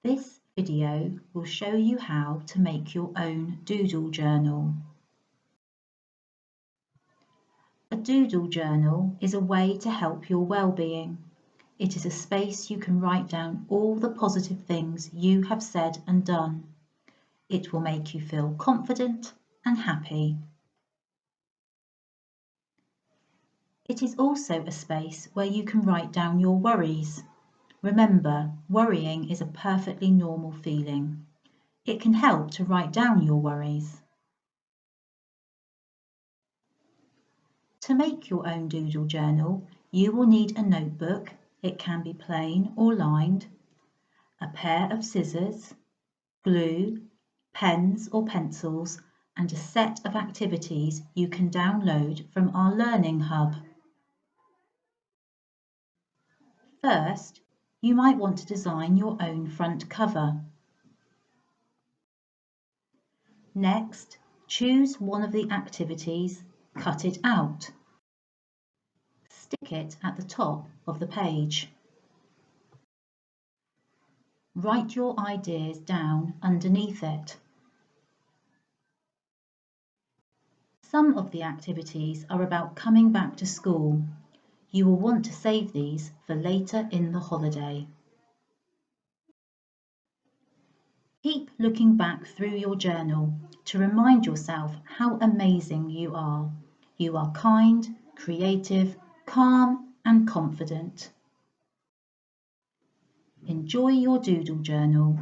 This video will show you how to make your own doodle journal. A doodle journal is a way to help your well-being. It is a space you can write down all the positive things you have said and done. It will make you feel confident and happy. It is also a space where you can write down your worries. Remember, worrying is a perfectly normal feeling. It can help to write down your worries. To make your own doodle journal, you will need a notebook. It can be plain or lined, a pair of scissors, glue, pens or pencils, and a set of activities you can download from our Learning Hub. First, you might want to design your own front cover. Next, choose one of the activities, cut it out. Stick it at the top of the page. Write your ideas down underneath it. Some of the activities are about coming back to school. You will want to save these for later in the holiday. Keep looking back through your journal to remind yourself how amazing you are. You are kind, creative, calm and confident. Enjoy your doodle journal.